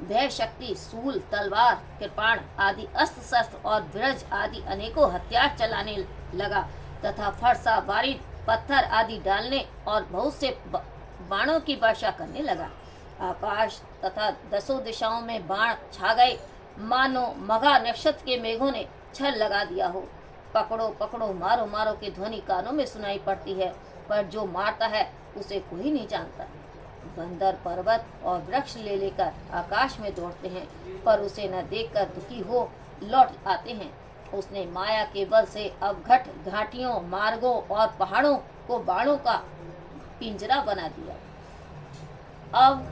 भय शक्ति, सूल, तलवार, कृपाण आदि अस्त्र शस्त्र और विरज आदि अनेकों हथियार चलाने लगा तथा फरसा, बारीद, पत्थर आदि डालने और बहुत से बाणों की वर्षा करने लगा। आकाश तथा दसों दिशाओं में बाण छा गए, मानो मघा नक्षत्र के मेघों ने छल लगा दिया हो। पकड़ो पकड़ो, मारो मारो की ध्वनि कानों में सुनाई पड़ती है, पर जो मारता है उसे कोई नहीं जानता। बंदर पर्वत और वृक्ष ले लेकर आकाश में दौड़ते हैं, पर उसे न देखकर दुखी हो लौट आते हैं। उसने माया के बल से अवघट घाटियों, मार्गों और पहाड़ों को बाणों का पिंजरा बना दिया। अब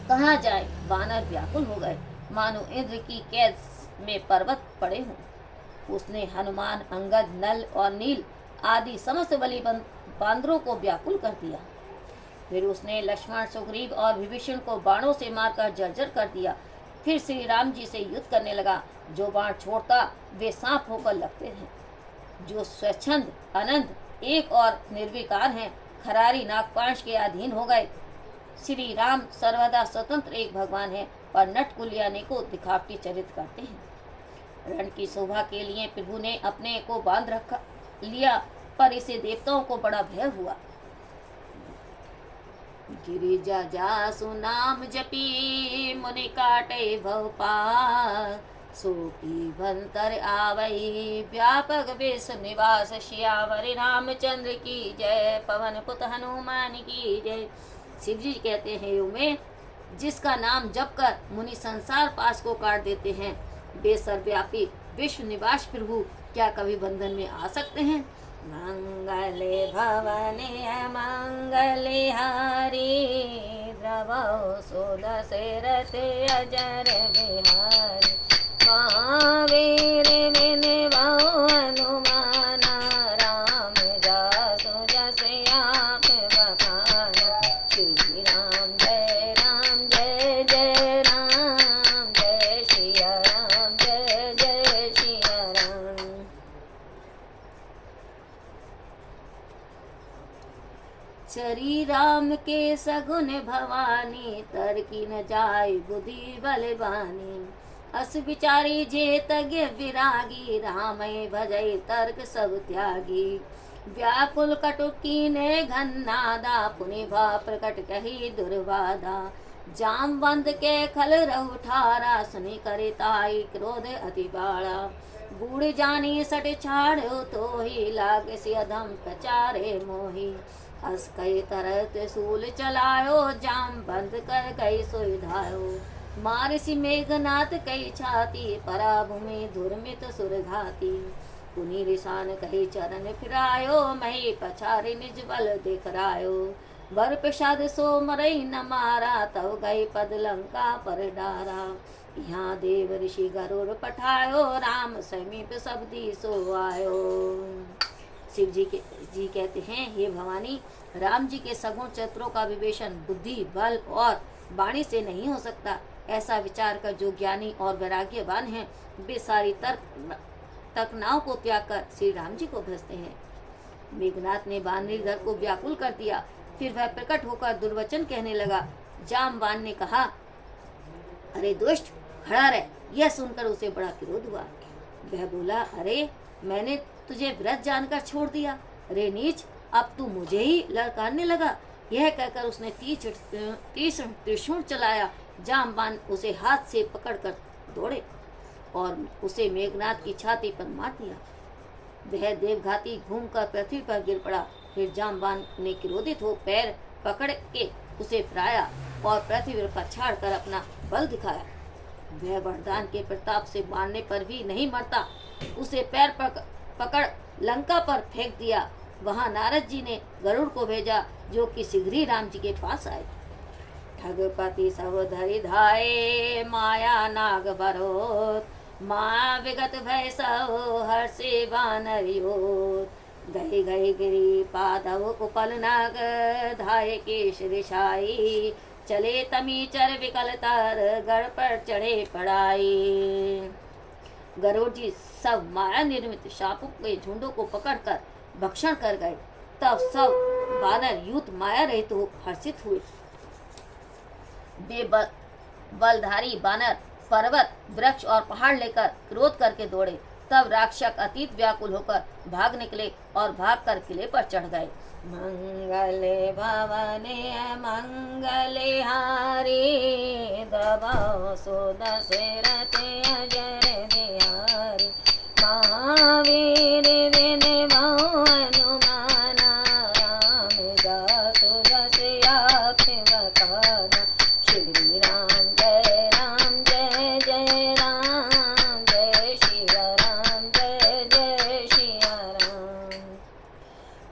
कहाँ जाए, वानर व्याकुल हो गए, मानो इंद्र की कैद में पर्वत पड़े हों। उसने हनुमान, अंगद, नल और नील आदि समस्त बलि बांदरों को व्याकुल कर दिया। फिर उसने लक्ष्मण, सुग्रीव और विभीषण को बाणों से मारकर जर्जर कर दिया। फिर श्री राम जी से युद्ध करने लगा। जो बाण छोड़ता वे सांप होकर लगते हैं। जो स्वच्छंद, अनंत, एक और निर्विकार हैं, खरारी नागपाश के अधीन हो गए। श्री राम सर्वदा स्वतंत्र एक भगवान है, पर नटकुलियाने को दिखावटी चरित करते हैं। रण की शोभा के लिए प्रभु ने अपने को बांध रखा लिया, पर इसे देवताओं को बड़ा भय हुआ। गिरिजा जासु नाम जपी, मुनि काटे भवपाल। सोकी भंतर आवई, व्यापक विश्व निवास। श्यावर रामचंद्र की जय, पवन पुत हनुमान की जय। शिव जी कहते हैं, युग में जिसका नाम जप कर मुनि संसार पास को काट देते हैं, वे सर्वव्यापी विश्व निवास प्रभु क्या कभी बंधन में आ सकते हैं? मंगले भवने मंगले हारी, द्रवो सुदशरथ अजर बिहारी। महावीर विनवो हनुमान, राम जासु जस आप बखाना। श्री राम जय राम, जय जय राम, जय सिया राम, जय जय सिया राम। श्री राम के सगुन भवानी, तरकी न जाय बुद्धि बलवानी। अस विचारी जे तज्ञ विरागी, रामय भजय तर्क सब त्यागी। व्याकुल कटुकी ने घन्नादा, पुनि भा प्रकट कही दुर्वादा। जामवंत के खल रहु ठारा, सुनि करे ताई क्रोध अति बाड़ा। बूढ़ जानी सट छाड़ो तो ही, लाग से अधम प्रचारे मोही। हस कई तरह त्रिशूल चलायो, जाम बंद कर कई सुधायो। मारसी मेघनाथ कई छाती, परा भूमि धुर्मित सुरघाती। पुनि रिसान कही चरण फिरायो, मही पछारे निज बल दिखरायो। बर प्रसाद सो मरई न मारा, तव गई पद लंका पर डारा। यहाँ देव ऋषि गरुड़ पठायो, राम समीप सब दिसो आयो। शिव जी कहते हैं, हे भवानी, राम जी के सगुण चरित्रों का विवेचन बुद्धि, बल और वाणी से नहीं हो सकता। ऐसा विचार कर जो ज्ञानी और वैराग्यवान हैं, वे सारी तकनाओं को त्याग कर श्री राम जी को भजते हैं। मेघनाथ ने बानरी दल को व्याकुल कर दिया। फिर वह प्रकट होकर दुर्वचन कहने लगा। जामवान ने कहा, अरे दुष्ट, खड़ा रह। यह सुनकर उसे बड़ा क्रोध हुआ। वह बोला, अरे मैंने तुझे व्रत जानकर छोड़ दिया। अरे नीच, अब तू मुझे ही ललकारने लगा। यह कहकर उसने तीक्ष्ण त्रिशूल चलाया। जामवान उसे हाथ से पकड़कर दौड़े और उसे मेघनाथ की छाती पर मार दिया। वह देवघाती घूमकर पृथ्वी पर गिर पड़ा। फिर जामवान ने क्रोधित हो पैर पकड़ के उसे फिराया और पृथ्वी पर पछाड़ कर अपना बल दिखाया। वह वरदान के प्रताप से मारने पर भी नहीं मरता। उसे पैर पकड़ लंका पर फेंक दिया। वहां नारद जी ने गरुड़ को भेजा, जो कि शीघ्र ही राम जी के पास आए। ठगपति सब धरि धाये, माया नाग बरोत। माँ विगत भय सब हर्षे वानरियोत। गए गए गिरी पादव उपल नाग, धाये केश रिशाई। चले तमीचर विकल तर, गढ़ पर चढ़े पड़ाई। गरुड़ जी सब माया निर्मित शापों के झुंडों को पकड़कर भक्षण कर गए। तब सब वानर यूथ माया रहित हो हर्षित हुए। बलधारी बानर पर्वत वृक्ष और पहाड़ लेकर क्रोध करके दौड़े। तब राक्षस अतीत व्याकुल होकर भाग निकले और भागकर किले पर चढ़ गए। मंगले भवने मंगले हारी, दबाओ सो दशरथ अजर बिहारी। महावीर विनय हनुमान, राम जासु जस आखे बखाना। श्री राम जय राम जय जय राम, जय श्री राम जय जय श्री राम।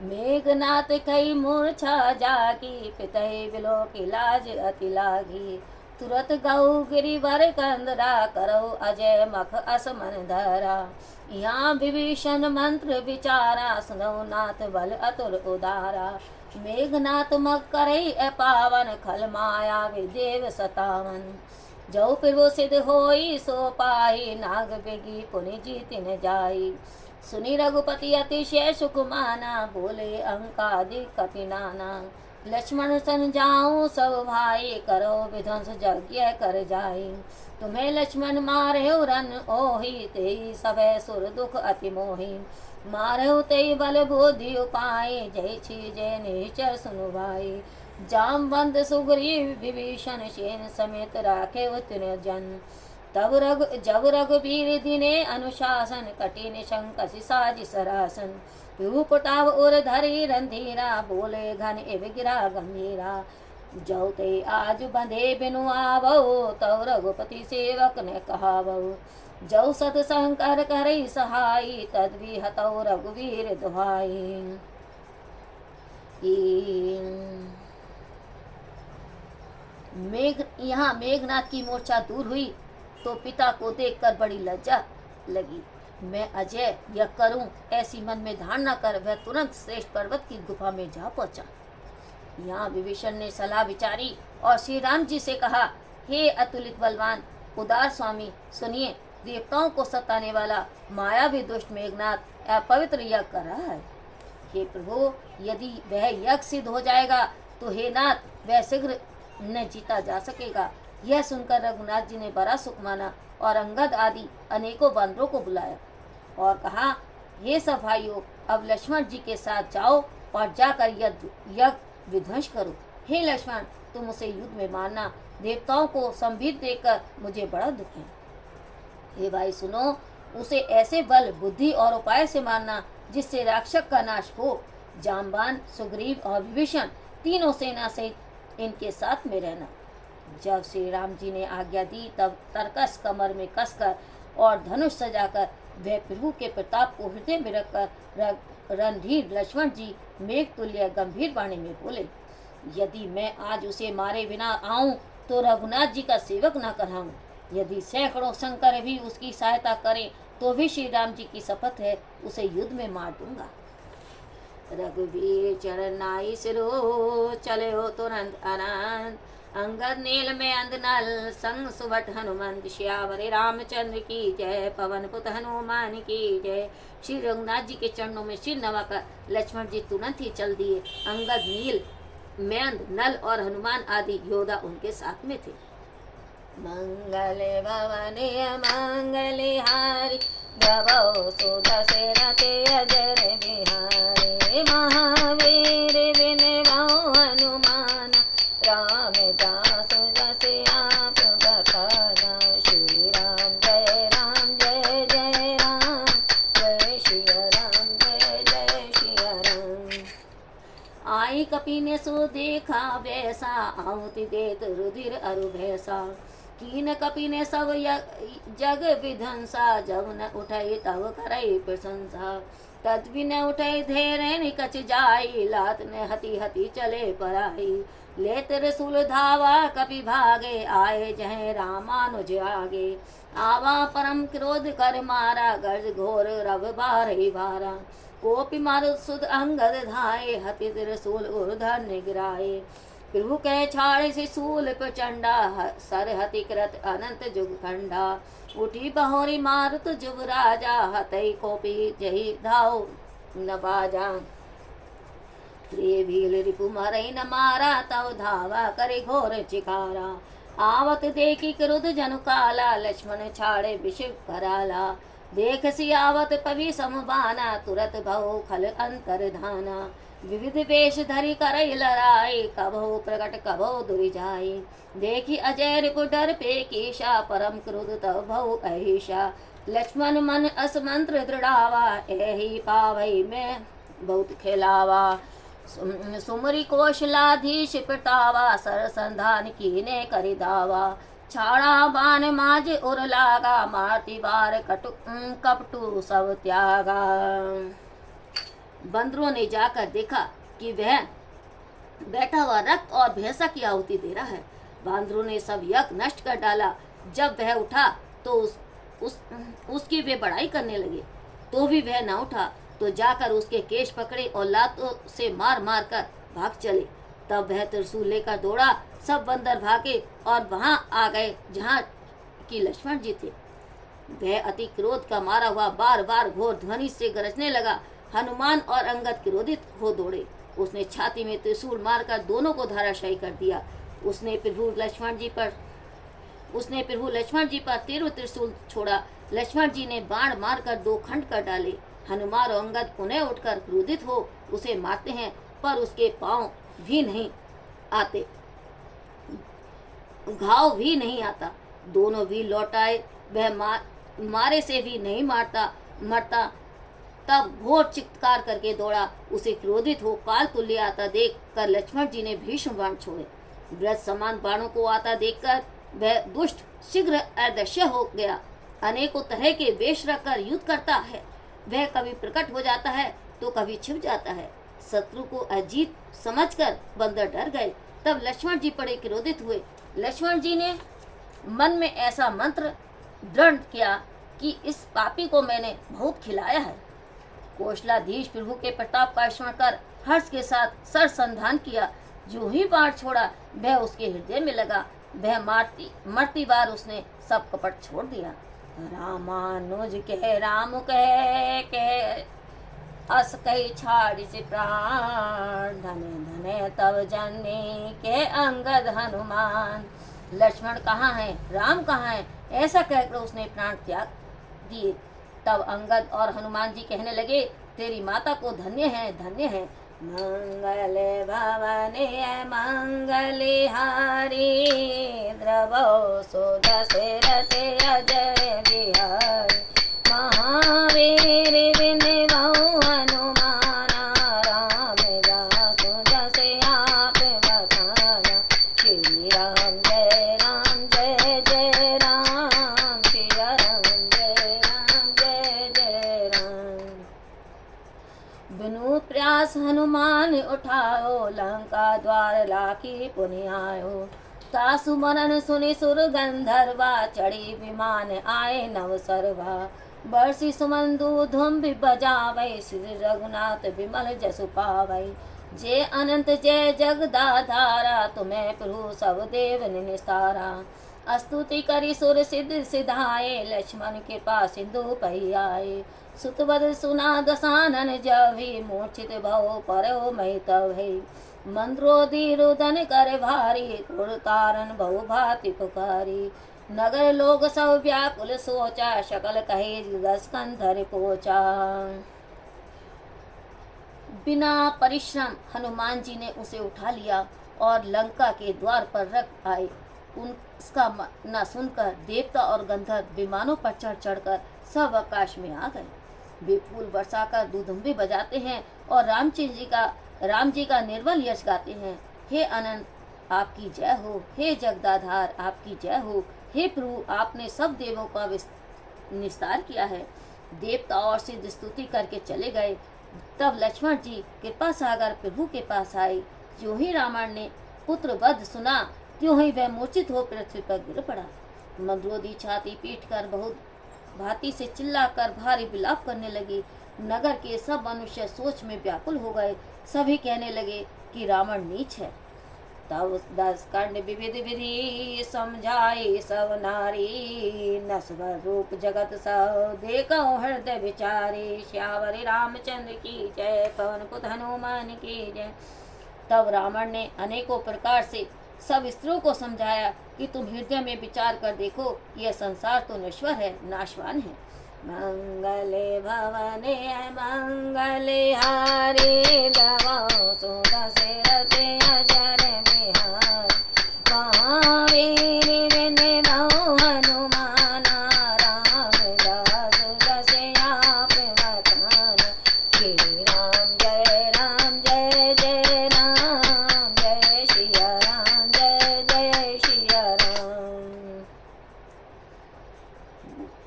मेघनाथ कई मूर्छा जागी, पितहि बिलो की लाज अति लागी। तुरत गौ गिरिवर कंदरा, करो अजय मख असमन धरा। यहाँ विभीषण मंत्र विचारा, सुनो नाथ बल अतुल उदारा। मेघनाथ मग करई अपावन, खल माया विदेव सतावन। जो प्रभु सिद्ध होई सो पाई, नाग बेगी पुनि जीतिन जाई। सुनि रघुपति अतिशय सुख माना, बोले अंकादि कपि नाना। लक्ष्मण सन जाऊं सब भाई, करो विध्वंस यज्ञ कर जाई। तुम्हें लक्ष्मण मारे रन ओहि, तेई सभय सुर दुख अति मोहि। मारहु तेई बल बुद्धि उपाय, जय छी जय निचर सुनु भाई। जामवंत सुग्रीव विभीषण सेन समेत राखे उतने जन। जब रघुबीर दिने अनुशासन, कठिन शंकसि साज सरासन। पटाव उर धरी रंधीरा, बोले घन इव गिरा गंभीरा। जो ते आज बंधे बिनु आवो, तव रघुपति सेवक ने कहावो। जो सत शंकर करई सहाई, तद भी हतौ रघुवीर दुहाई। यहाँ मेघनाथ की मूर्छा दूर हुई तो पिता को देखकर बड़ी लज्जा लगी। मैं अजय यह करूं ऐसी मन में धारणा कर वह तुरंत श्रेष्ठ पर्वत की गुफा में जा पहुंचा। यहाँ विभीषण ने सलाह विचारी और श्री राम जी से कहा, हे अतुलित बलवान उदार स्वामी, सुनिए, देवताओं को सताने वाला मायावी दुष्ट मेघनाथ अपवित्र यज्ञ कर रहा है। हे प्रभु, यदि वह यज्ञ सिद्ध हो जाएगा तो हे नाथ वह शीघ्र न जीता जा सकेगा। यह सुनकर रघुनाथ जी ने बड़ा सुख माना और अंगद आदि अनेकों वानरों को बुलाया और कहा, हे सब भाइयों, अब लक्ष्मण जी के साथ जाओ और जाकर यज्ञ विध्वंस करो। हे लक्ष्मण, तुम उसे युद्ध में मारना। देवताओं को संबित देकर मुझे बड़ा दुख है। हे भाई सुनो, उसे ऐसे बल बुद्धि और उपाय से मारना जिससे राक्षस का नाश हो। जामवान, सुग्रीव और विभीषण तीनों सेना सहित इनके साथ में रहना। जब श्री राम जी ने आज्ञा दी तब तरकस कमर में कसकर और धनुष सजाकर वह प्रभु के प्रताप को हृदय में रखकर रणधीर लक्ष्मण जी मेघ तुल्य गंभीर वाणी में बोले, यदि मैं आज उसे मारे बिना आऊं तो रघुनाथ जी का सेवक न कराऊं। यदि सैकड़ों शंकर भी उसकी सहायता करें तो भी श्री राम जी की शपथ है, उसे युद्ध में मार दूंगा। रघुवीर चरनाई सिरो, चले हो तुरंत अनंत। अंगद नील में अंधनल, संग सुबट हनुमंत। श्यावरे रामचंद्र की जय, पवन पुत हनुमान की जय। श्री रघुनाथ जी के चरणों में सिर नवाकर लक्ष्मण जी तुरंत ही चल दिए। अंगद, नील, मेंद, नल और हनुमान आदि योद्धा उनके साथ में थे। मंगले भवने मंगले हारी, गवो सो दशरथ अजर बिहारी। महावीर विनय हनुमान, राम जासु जस आप बखाना। श्री राम जय जय राम, जय श्री राम जय जय श्री राम। आई कपि ने सो देखा वैसा, आहुति देत रुधिर अरु भैसा। कीन कपि ने सब जग विध्वंसा, जब न उठई तब करई प्रशंसा। तद भी न उठई धैर्य निकच जाई, लात ने हति हति चले पराई। ले तेरे सुल धावा कपि भागे, आए जह रामानुज आगे। आवा परम क्रोध कर मारा, गर्ज घोर रव बारही बारा। कोपि मारुत सुध अंगद धाये, हति त्रिशूल ऊर्ध्व गिराए। प्रभु कह छाड़े से सूल प्रचंडा, सर हति कृत अनंत जुग खंडा। उठी बहोरी मारुत जुग राजा, हतई कोपी जही धाव न बाजा। प्रिय भील रिपु मरई न मारा, तव धावा करे घोर चिकारा। आवत देखी क्रुद्ध जनु काला, लक्ष्मण छाड़े विष कराला। देख सियावत पवि समबाना, तुरत भव खल अंतर धाना। विविध वेश धरि करई लड़ाई, कभो प्रकट कभो दुरि जाई। देखी अजय रिपु डर पे कीशा, परम क्रुद्ध तब भव अहिषा। लक्ष्मण मन असमंत्र दृढ़ावा, एहि पावई में बहुत खिलावा। सुमरी कौशलाधीश पिटावा, सर संधान कीने करि दावा। छाड़ा बान माज उर लागा, मारती बार कपटू सब त्यागा। बंदरों ने जाकर देखा कि वह बैठा हुआ रक्त और भैंसा की आहुति दे रहा है। बांदरों ने सब यज्ञ नष्ट कर डाला। जब वह उठा तो उसकी वे बड़ाई करने लगे, तो भी वह न उठा। तो जाकर उसके केश पकड़े और लातों से मार मार कर भाग चले। तब वह त्रिशूल लेकर दौड़ा। सब बंदर भागे और वहां आ गए जहां कि लक्ष्मण जी थे। वह अति क्रोध का मारा हुआ बार बार घोर ध्वनि से गरजने लगा। हनुमान और अंगद क्रोधित हो दौड़े। उसने छाती में त्रिशूल मारकर दोनों को धराशायी कर दिया। उसने प्रभु लक्ष्मण जी पर तीव्र त्रिशूल छोड़ा। लक्ष्मण जी ने बाण मारकर दो खंड कर डाले। हनुमान और अंगद पुनः उठकर क्रोधित हो उसे मारते हैं, पर उसके पांव भी नहीं आते, घाव भी नहीं आता। दोनों भी लौट आए। वह मारे से भी नहीं मरता। तब घोर चित्कार करके दौड़ा। उसे क्रोधित हो काल तुल्य आता देख कर लक्ष्मण जी ने भीष्म बाण छोड़े। व्रत समान बाणों को आता देखकर वह दुष्ट शीघ्र अदृश्य हो गया। अनेकों तरह के वेश रखकर युद्ध करता है। वह कभी प्रकट हो जाता है तो कभी छिप जाता है। शत्रु को अजीत समझकर बंदर डर गए। तब लक्ष्मण जी बड़े क्रोधित हुए। लक्ष्मण जी ने मन में ऐसा मंत्र दृढ़ किया कि इस पापी को मैंने बहुत खिलाया है। कौशलाधीश प्रभु के प्रताप का स्मरण कर हर्ष के साथ सर संधान किया। जो ही बाण छोड़ा वह उसके हृदय में लगा। वह मरती बार उसने सब कपट छोड़ दिया। रामानुज कह राम कह अस कही छाड़ी से प्राण, धने धने तब जननी के अंगद हनुमान। लक्ष्मण कहाँ है, राम कहाँ है, ऐसा कहकर उसने प्राण त्याग दिए। तब अंगद और हनुमान जी कहने लगे, तेरी माता को धन्य है, धन्य है। मंगल भवने मंगल हारी, द्रवो सो दशरथ अजय बिहारी। महावीर विनवौ हनुमाना, राम दासु जसे आप बखाना। श्री राम जय राम जय जय राम, श्री राम जय राम जय जय राम। बिनु प्रयास हनुमान उठायो, लंका द्वार लाखी पुनि आयो। तासु मनन सुनि सुर गंधर्वा, चढ़ी विमान आए नव सर्वा। बरसी सुमंदु धुम बजावै, श्री रघुनाथ विमल जसु पावै। जय अनंत जय जगदाधारा, तुम्हें प्रभु सब देव निस्तारा। स्तुति करी सुर सिद्ध सिधाए, लक्ष्मण कृपा सिंधु पहि आए। सुतवद सुना दसानन जभी, मूर्छित भव परौ महि तभै। मंद्रोदी रुदन कर भारी, क्रोध कारण बहु भांति पुकारी। नगर लोग सब व्याकुल सोचा, शकल कहे दस कंधर पोचा। बिना परिश्रम हनुमान जी ने उसे उठा लिया और लंका के द्वार पर रख आए। उसका न सुनकर देवता और गंधर्व विमानों पर चढ़ चढ़कर सब आकाश में आ गए। वे फूल बरसाकर दुधुम्बी बजाते हैं और राम जी का निर्बल यश गाते हैं। हे अनंत आपकी जय हो, हे जगदाधार आपकी जय हो। हे प्रभु आपने सब देवों का निस्तार किया है। देवता और सिद्ध स्तुति करके चले गए। तब लक्ष्मण जी कृपा सागर प्रभु के पास आए। जो ही रावण ने पुत्र वध सुना, त्यों ही वह मूर्छित हो पृथ्वी पर गिर पड़ा। मंद्रोदी छाती पीट कर बहुत भांति से चिल्लाकर भारी विलाप करने लगी। नगर के सब मनुष्य सोच में व्याकुल हो गए। सभी कहने लगे कि रावण नीच है। तब 10 कर्ण विविध विधि समझाई, सब नारी नस्वर रूप जगत सब देखो हृदय विचारी। श्यावरी रामचंद्र की जय, पवन पुत हनुमान की जय। तब रावण ने अनेकों प्रकार से सब स्त्रियों को समझाया कि तुम हृदय में विचार कर देखो, यह संसार तो नश्वर है, नाशवान है। मंगले भवने मंगले हारे दवाओ सुदशरथे अजर बिहार। महावीर विने बहु हनुमाना रामदास जसे आप बताना। श्री राम जय राम जय जय राम, जय सिया राम जय जय सिया राम।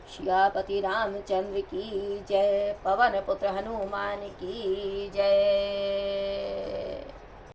सियापति रामचंद्र की जय, पवन पुत्र हनुमान की जय।